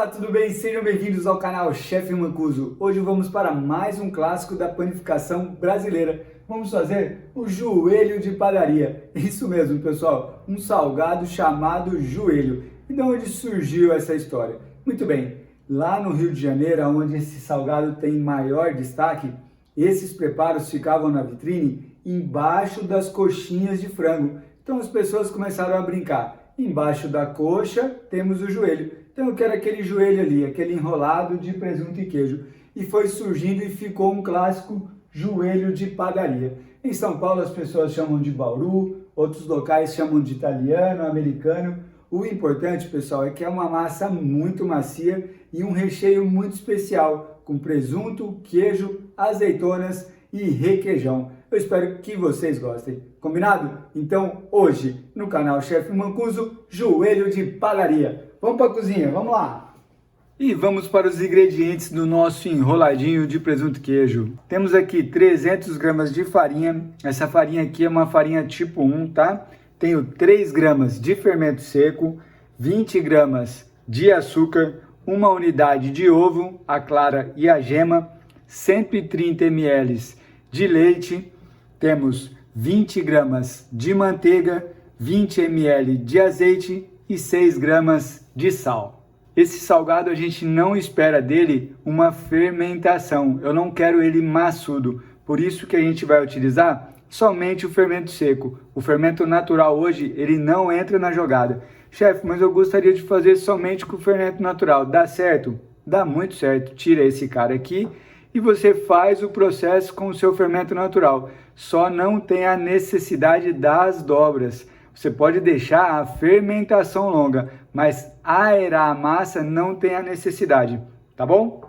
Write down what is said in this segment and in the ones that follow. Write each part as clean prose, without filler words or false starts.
Olá, tudo bem? Sejam bem-vindos ao canal Chefe Mancuso. Hoje vamos para mais um clássico da panificação brasileira. Vamos fazer o joelho de padaria. Isso mesmo, pessoal, um salgado chamado joelho. E de onde surgiu essa história? Muito bem, lá no Rio de Janeiro, onde esse salgado tem maior destaque, esses preparos ficavam na vitrine embaixo das coxinhas de frango. Então as pessoas começaram a brincar. Embaixo da coxa temos o joelho. Então eu quero aquele joelho ali, aquele enrolado de presunto e queijo. E foi surgindo e ficou um clássico joelho de padaria. Em São Paulo as pessoas chamam de bauru, outros locais chamam de italiano, americano. O importante, pessoal, é que é uma massa muito macia e um recheio muito especial, com presunto, queijo, azeitonas e requeijão. Eu espero que vocês gostem. Combinado? Então, hoje, no canal Chefe Mancuso, joelho de padaria. Vamos para a cozinha, vamos lá! E vamos para os ingredientes do nosso enroladinho de presunto e queijo. Temos aqui 300 gramas de farinha. Essa farinha aqui é uma farinha tipo 1, tá? Tenho 3 gramas de fermento seco, 20 gramas de açúcar, uma unidade de ovo, a clara e a gema, 130 ml de leite, temos 20 gramas de manteiga, 20 ml de azeite e 6 gramas de sal. Esse salgado a gente não espera dele uma fermentação, eu não quero ele maçudo, por isso que a gente vai utilizar somente o fermento seco. O fermento natural hoje, ele não entra na jogada. Chefe, mas eu gostaria de fazer somente com o fermento natural, dá certo? Dá muito certo, tira esse cara aqui e você faz o processo com o seu fermento natural. Só não tem a necessidade das dobras. Você pode deixar a fermentação longa, mas aerar a massa não tem a necessidade, tá bom?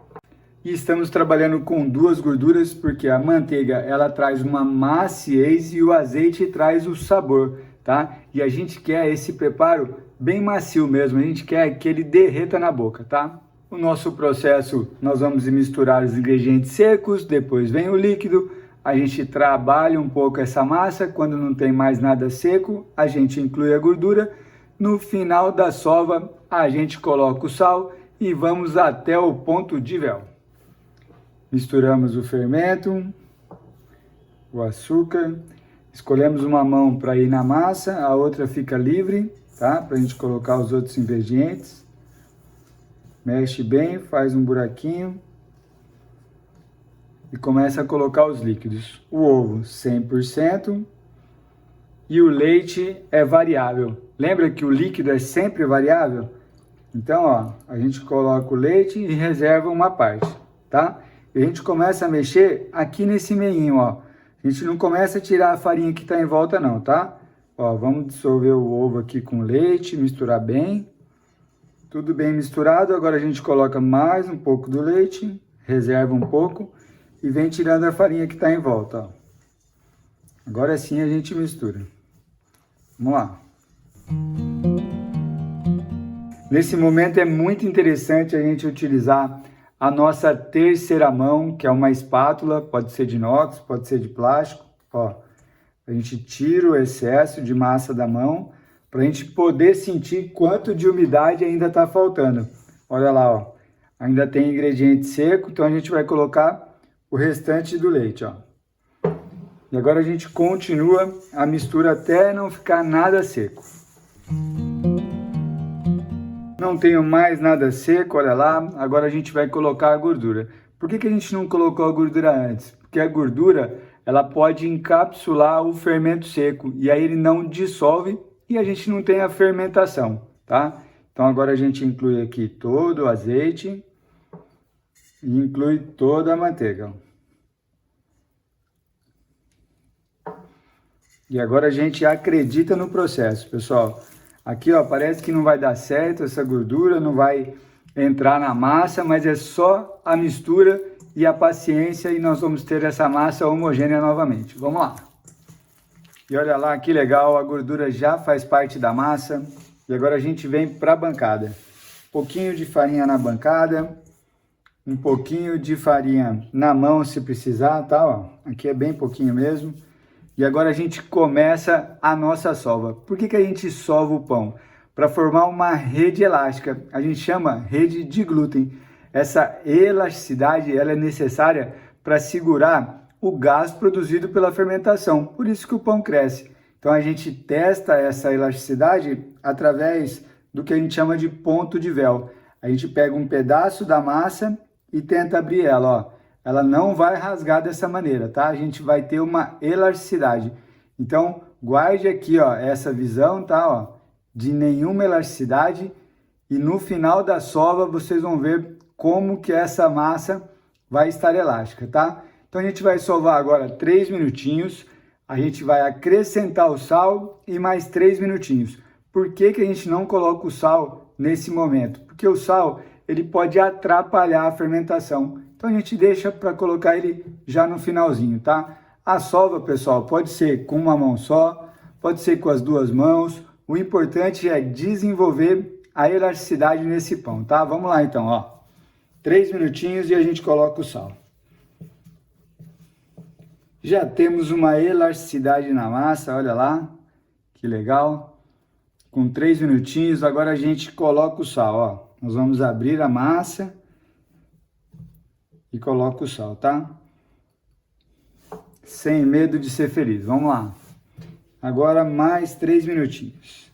E estamos trabalhando com duas gorduras, porque a manteiga ela traz uma maciez e o azeite traz o sabor, tá? E a gente quer esse preparo bem macio mesmo, a gente quer que ele derreta na boca, tá? O nosso processo, nós vamos misturar os ingredientes secos, depois vem o líquido, a gente trabalha um pouco essa massa, quando não tem mais nada seco, a gente inclui a gordura, no final da sova a gente coloca o sal e vamos até o ponto de véu. Misturamos o fermento, o açúcar, escolhemos uma mão para ir na massa, a outra fica livre, tá? Para a gente colocar os outros ingredientes. Mexe bem, faz um buraquinho e começa a colocar os líquidos. O ovo 100% e o leite é variável. Lembra que o líquido é sempre variável? Então, ó, a gente coloca o leite e reserva uma parte, tá? E a gente começa a mexer aqui nesse meinho, ó. A gente não começa a tirar a farinha que está em volta não, tá? Ó, vamos dissolver o ovo aqui com leite, misturar bem. Tudo bem misturado, agora a gente coloca mais um pouco do leite, reserva um pouco e vem tirando a farinha que está em volta, ó. Agora sim a gente mistura. Vamos lá. Nesse momento é muito interessante a gente utilizar a nossa terceira mão, que é uma espátula, pode ser de inox, pode ser de plástico, ó. A gente tira o excesso de massa da mão, para a gente poder sentir quanto de umidade ainda está faltando. Olha lá, ó, ainda tem ingrediente seco, então a gente vai colocar o restante do leite, ó. E agora a gente continua a mistura até não ficar nada seco. Não tenho mais nada seco, olha lá, agora a gente vai colocar a gordura. Por que a gente não colocou a gordura antes? Porque a gordura, ela pode encapsular o fermento seco, e aí ele não dissolve, e a gente não tem a fermentação, tá? Então agora a gente inclui aqui todo o azeite e inclui toda a manteiga. E agora a gente acredita no processo, pessoal. Aqui, ó, parece que não vai dar certo, essa gordura não vai entrar na massa, mas é só a mistura e a paciência e nós vamos ter essa massa homogênea novamente. Vamos lá. E olha lá que legal, a gordura já faz parte da massa. E agora a gente vem para a bancada. Um pouquinho de farinha na bancada, um pouquinho de farinha na mão se precisar, tá? Ó, aqui é bem pouquinho mesmo. E agora a gente começa a nossa sova. Por que a gente sova o pão? para formar uma rede elástica. A gente chama rede de glúten. Essa elasticidade ela é necessária para segurar o gás produzido pela fermentação. Por isso que o pão cresce. Então a gente testa essa elasticidade através do que a gente chama de ponto de véu. A gente pega um pedaço da massa e tenta abrir ela, ó. Ela não vai rasgar dessa maneira, tá? A gente vai ter uma elasticidade. Então, guarde aqui, ó, essa visão, tá? Ó, de nenhuma elasticidade. E no final da sova, vocês vão ver como que essa massa vai estar elástica, tá? Então, a gente vai sovar agora 3 minutinhos. A gente vai acrescentar o sal e mais 3 minutinhos. Por que que a gente não coloca o sal nesse momento? Porque o sal, ele pode atrapalhar a fermentação. Então a gente deixa para colocar ele já no finalzinho, tá? A sova, pessoal, pode ser com uma mão só, pode ser com as 2 mãos. O importante é desenvolver a elasticidade nesse pão, tá? Vamos lá então, ó. 3 minutinhos e a gente coloca o sal. Já temos uma elasticidade na massa, olha lá. Que legal. Com 3 minutinhos, agora a gente coloca o sal, ó. Nós vamos abrir a massa e coloca o sal, tá? Sem medo de ser feliz. Vamos lá. Agora mais 3 minutinhos.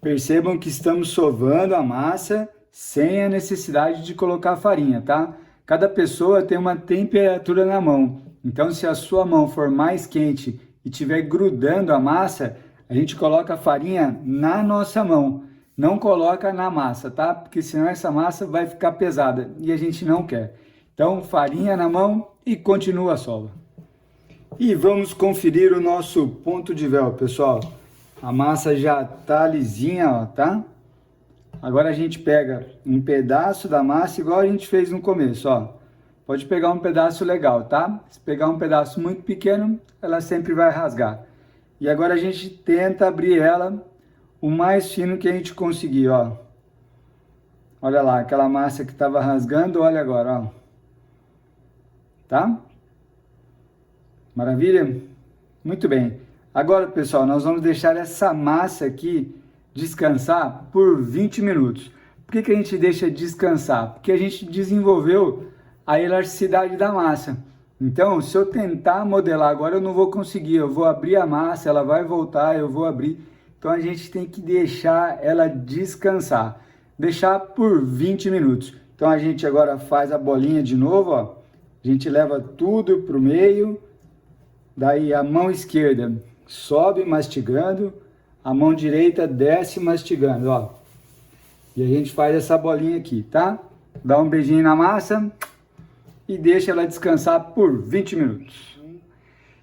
Percebam que estamos sovando a massa sem a necessidade de colocar farinha, tá? Cada pessoa tem uma temperatura na mão. Então, se a sua mão for mais quente e estiver grudando a massa, a gente coloca a farinha na nossa mão. Não coloca na massa, tá? Porque senão essa massa vai ficar pesada e a gente não quer. Então, farinha na mão e continua a sova. E vamos conferir o nosso ponto de véu, pessoal. A massa já tá lisinha, ó, tá? Agora a gente pega um pedaço da massa igual a gente fez no começo, ó. Pode pegar um pedaço legal, tá? Se pegar um pedaço muito pequeno, ela sempre vai rasgar. E agora a gente tenta abrir ela o mais fino que a gente conseguir, ó. Olha lá, aquela massa que estava rasgando, olha agora, ó. Tá? Maravilha? Muito bem. Agora, pessoal, nós vamos deixar essa massa aqui descansar por 20 minutos. Por que que a gente deixa descansar? Porque a gente desenvolveu a elasticidade da massa. Então, se eu tentar modelar agora, eu não vou conseguir. Eu vou abrir a massa, ela vai voltar, eu vou abrir. Então a gente tem que deixar ela descansar, deixar por 20 minutos. Então a gente agora faz a bolinha de novo, ó. A gente leva tudo para o meio, daí a mão esquerda sobe mastigando, a mão direita desce mastigando, ó. E a gente faz essa bolinha aqui, tá? Dá um beijinho na massa e deixa ela descansar por 20 minutos.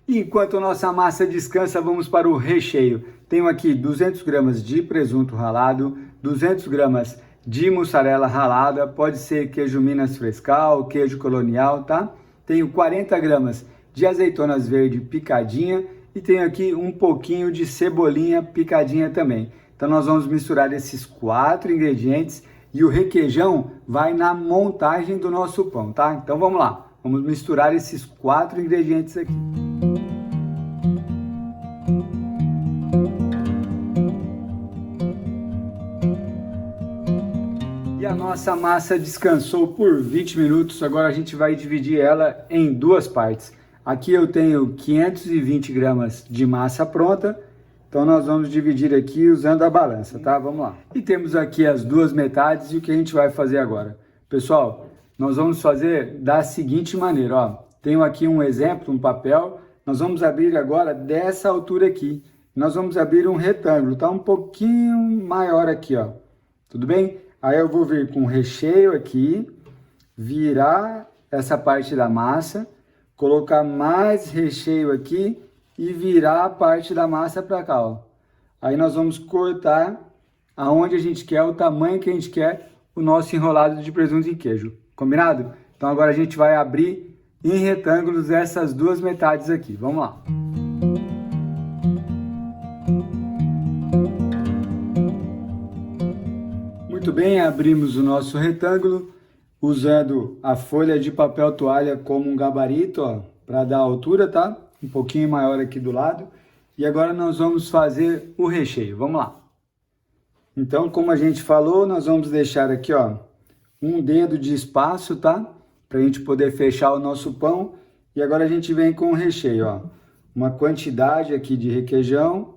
Enquanto a nossa massa descansa, vamos para o recheio. Tenho aqui 200 gramas de presunto ralado, 200 gramas de mussarela ralada, pode ser queijo Minas Frescal, queijo colonial, tá? Tenho 40 gramas de azeitonas verdes picadinha e tenho aqui um pouquinho de cebolinha picadinha também. Então nós vamos misturar esses 4 ingredientes e o requeijão vai na montagem do nosso pão, tá? Então vamos lá, vamos misturar esses 4 ingredientes aqui. E a nossa massa descansou por 20 minutos, agora a gente vai dividir ela em 2 partes. Aqui eu tenho 520 gramas de massa pronta, então nós vamos dividir aqui usando a balança, tá? Vamos lá. E temos aqui as 2 metades e o que a gente vai fazer agora? Pessoal, nós vamos fazer da seguinte maneira, ó. Tenho aqui um exemplo, um papel, nós vamos abrir agora dessa altura aqui. Nós vamos abrir um retângulo, tá? Um pouquinho maior aqui, ó. Tudo bem? Aí eu vou vir com o recheio aqui, virar essa parte da massa, colocar mais recheio aqui e virar a parte da massa para cá, ó. Aí nós vamos cortar aonde a gente quer, o tamanho que a gente quer, o nosso enrolado de presunto e queijo. Combinado? Então agora a gente vai abrir em retângulos essas 2 metades aqui. Vamos lá. Muito bem, abrimos o nosso retângulo usando a folha de papel toalha como um gabarito, ó, para dar altura, tá? Um pouquinho maior aqui do lado. E agora nós vamos fazer o recheio. Vamos lá. Então, como a gente falou, nós vamos deixar aqui, ó, um dedo de espaço, tá? Pra gente poder fechar o nosso pão. E agora a gente vem com o recheio, ó. Uma quantidade aqui de requeijão.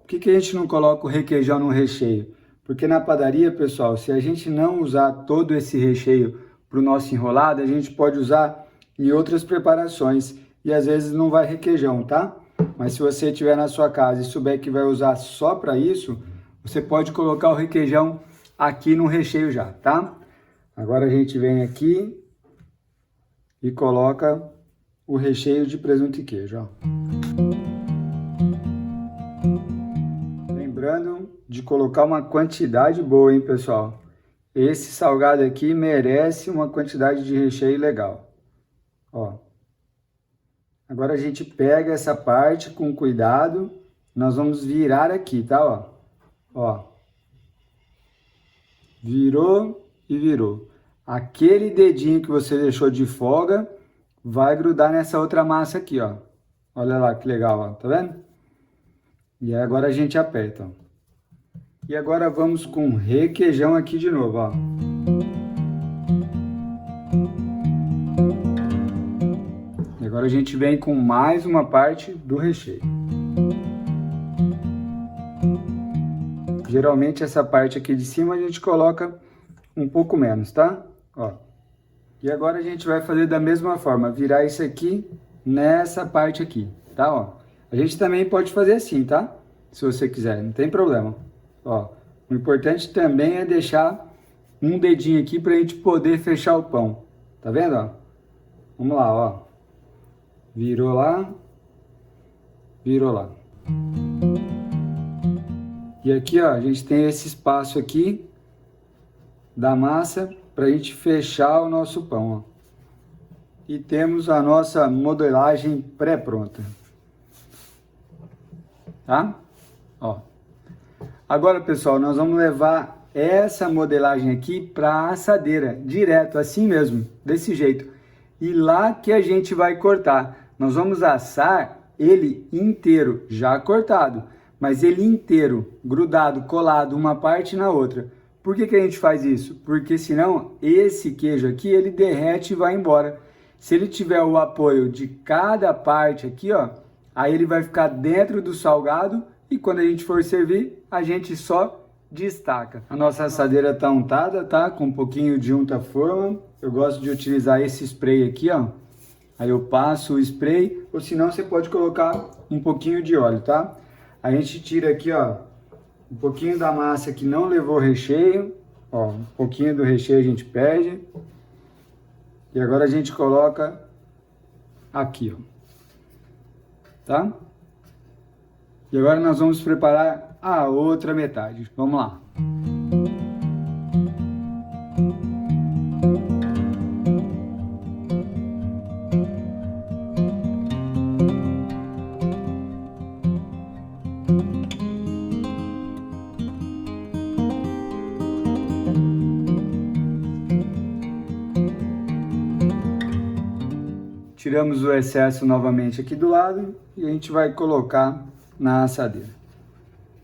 Por que a gente não coloca o requeijão no recheio? Porque na padaria, pessoal, se a gente não usar todo esse recheio para o nosso enrolado, a gente pode usar em outras preparações e às vezes não vai requeijão, tá? Mas se você tiver na sua casa e souber que vai usar só para isso, você pode colocar o requeijão aqui no recheio já, tá? Agora a gente vem aqui e coloca o recheio de presunto e queijo, ó. Lembrando de colocar uma quantidade boa, hein, pessoal? Esse salgado aqui merece uma quantidade de recheio legal. Ó. Agora a gente pega essa parte com cuidado. Nós vamos virar aqui, tá? Ó. Ó. Virou e virou. Aquele dedinho que você deixou de folga vai grudar nessa outra massa aqui, ó. Olha lá que legal, ó. Tá vendo? E aí agora a gente aperta, ó. E agora vamos com requeijão aqui de novo, ó. E agora a gente vem com mais uma parte do recheio. Geralmente essa parte aqui de cima a gente coloca um pouco menos, tá? Ó. E agora a gente vai fazer da mesma forma, virar isso aqui nessa parte aqui, tá? Ó. A gente também pode fazer assim, tá? Se você quiser, não tem problema. Ó, o importante também é deixar um dedinho aqui para a gente poder fechar o pão. Tá vendo? Ó? Vamos lá, ó. Virou lá. Virou lá. E aqui, ó, a gente tem esse espaço aqui da massa para a gente fechar o nosso pão, ó. E temos a nossa modelagem pré-pronta. Tá? Ó. Agora, pessoal, nós vamos levar essa modelagem aqui para a assadeira, direto, assim mesmo, desse jeito. E lá que a gente vai cortar. Nós vamos assar ele inteiro, já cortado, mas ele inteiro, grudado, colado, uma parte na outra. Por que a gente faz isso? Porque senão esse queijo aqui, ele derrete e vai embora. Se ele tiver o apoio de cada parte aqui, ó, aí ele vai ficar dentro do salgado. E quando a gente for servir, a gente só destaca. A nossa assadeira está untada, tá? Com um pouquinho de unta-forma. Eu gosto de utilizar esse spray aqui, ó. Aí eu passo o spray, ou senão você pode colocar um pouquinho de óleo, tá? A gente tira aqui, ó, um pouquinho da massa que não levou recheio. Ó, um pouquinho do recheio a gente perde. E agora a gente coloca aqui, ó. Tá? E agora nós vamos preparar a outra metade. Vamos lá. Tiramos o excesso novamente aqui do lado e a gente vai colocar na assadeira.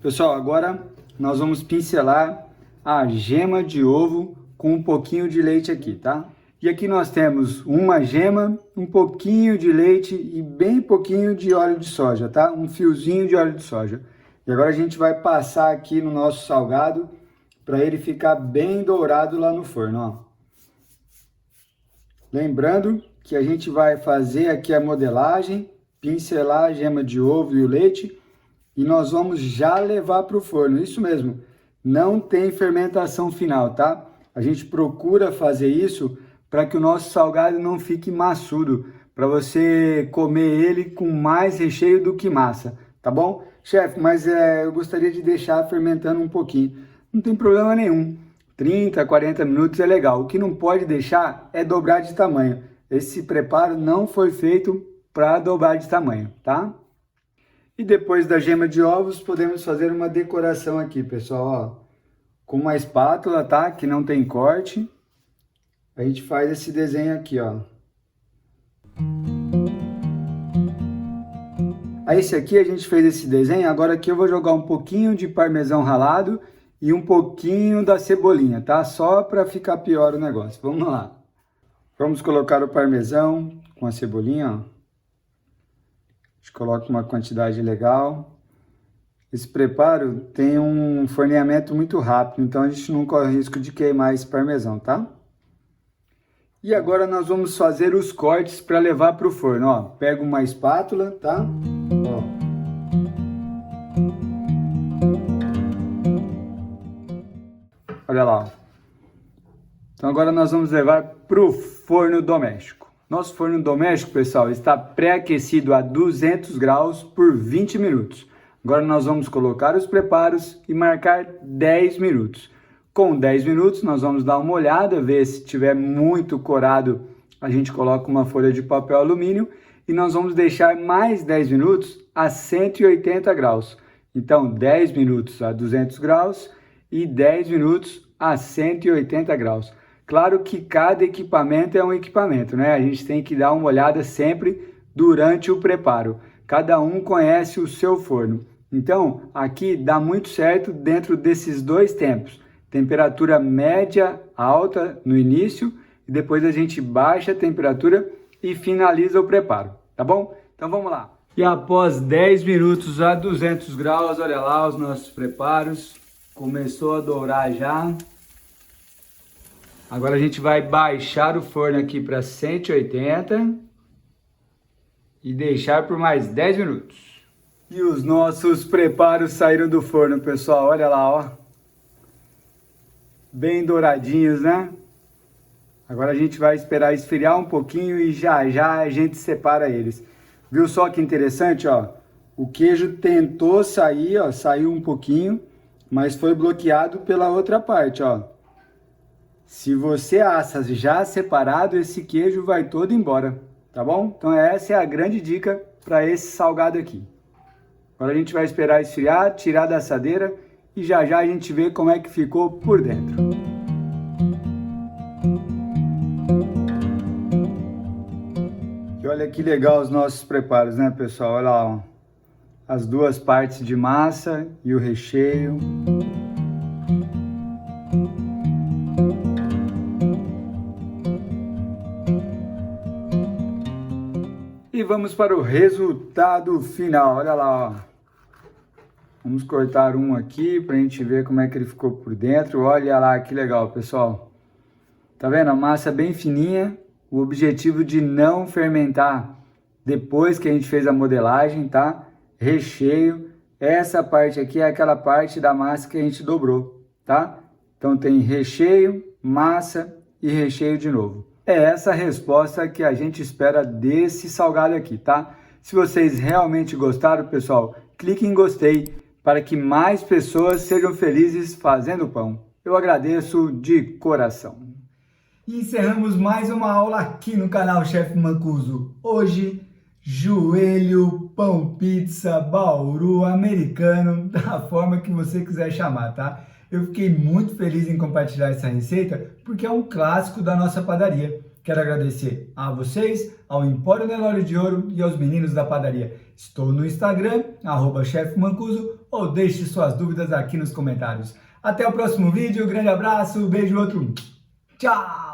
Pessoal, agora nós vamos pincelar a gema de ovo com um pouquinho de leite aqui, tá? E aqui nós temos uma gema, um pouquinho de leite e bem pouquinho de óleo de soja, tá? Um fiozinho de óleo de soja. E agora a gente vai passar aqui no nosso salgado para ele ficar bem dourado lá no forno, ó. Lembrando que a gente vai fazer aqui a modelagem, pincelar a gema de ovo e o leite e nós vamos já levar para o forno. Isso mesmo, não tem fermentação final, tá? A gente procura fazer isso para que o nosso salgado não fique maçudo, para você comer ele com mais recheio do que massa, tá bom? Chefe, mas eu gostaria de deixar fermentando um pouquinho. Não tem problema nenhum. 30, 40 minutos é legal. O que não pode deixar é dobrar de tamanho. Esse preparo não foi feito para dobrar de tamanho, tá? E depois da gema de ovos, podemos fazer uma decoração aqui, pessoal, ó. Com uma espátula, tá? Que não tem corte. A gente faz esse desenho aqui, ó. Aí esse aqui a gente fez esse desenho. Agora aqui eu vou jogar um pouquinho de parmesão ralado e um pouquinho da cebolinha, tá? Só para ficar pior o negócio. Vamos lá. Vamos colocar o parmesão com a cebolinha, ó. A gente coloca uma quantidade legal. Esse preparo tem um forneamento muito rápido, então a gente não corre risco de queimar esse parmesão, tá? E agora nós vamos fazer os cortes para levar para o forno, ó. Pega uma espátula, tá? Ó. Olha lá, ó. Então agora nós vamos levar para o forno doméstico. Nosso forno doméstico, pessoal, está pré-aquecido a 200 graus por 20 minutos. Agora nós vamos colocar os preparos e marcar 10 minutos. Com 10 minutos nós vamos dar uma olhada, ver se tiver muito corado, a gente coloca uma folha de papel alumínio e nós vamos deixar mais 10 minutos a 180 graus. Então 10 minutos a 200 graus e 10 minutos a 180 graus. Claro que cada equipamento é um equipamento, né? A gente tem que dar uma olhada sempre durante o preparo. Cada um conhece o seu forno. Então, aqui dá muito certo dentro desses dois tempos. Temperatura média alta no início e depois a gente baixa a temperatura e finaliza o preparo, tá bom? Então vamos lá. E após 10 minutos a 200 graus, olha lá os nossos preparos. Começou a dourar já. Agora a gente vai baixar o forno aqui para 180 e deixar por mais 10 minutos. E os nossos preparos saíram do forno, pessoal. Olha lá, ó. Bem douradinhos, né? Agora a gente vai esperar esfriar um pouquinho e já já a gente separa eles. Viu só que interessante, ó? O queijo tentou sair, ó, saiu um pouquinho, mas foi bloqueado pela outra parte, ó. Se você assa já separado, esse queijo vai todo embora, tá bom? Então essa é a grande dica para esse salgado aqui. Agora a gente vai esperar esfriar, tirar da assadeira e já já a gente vê como é que ficou por dentro. E olha que legal os nossos preparos, né, pessoal? Olha lá, ó. As duas partes de massa e o recheio. E vamos para o resultado final. Olha lá, ó. Vamos cortar um aqui para a gente ver como é que ele ficou por dentro. Olha lá que legal, pessoal. Tá vendo? A massa bem fininha. O objetivo de não fermentar depois que a gente fez a modelagem, tá? Recheio. Essa parte aqui é aquela parte da massa que a gente dobrou, tá? Então tem recheio, massa e recheio de novo. É essa a resposta que a gente espera desse salgado aqui, tá? Se vocês realmente gostaram, pessoal, clique em gostei para que mais pessoas sejam felizes fazendo pão. Eu agradeço de coração. E encerramos mais uma aula aqui no canal Chef Mancuso. Hoje, joelho, pão pizza, bauru, americano, da forma que você quiser chamar, tá? Eu fiquei muito feliz em compartilhar essa receita porque é um clássico da nossa padaria. Quero agradecer a vocês, ao Empório Nelório de Ouro e aos meninos da padaria. Estou no Instagram, @chefmancuso, ou deixe suas dúvidas aqui nos comentários. Até o próximo vídeo, grande abraço, beijo, outro. Tchau!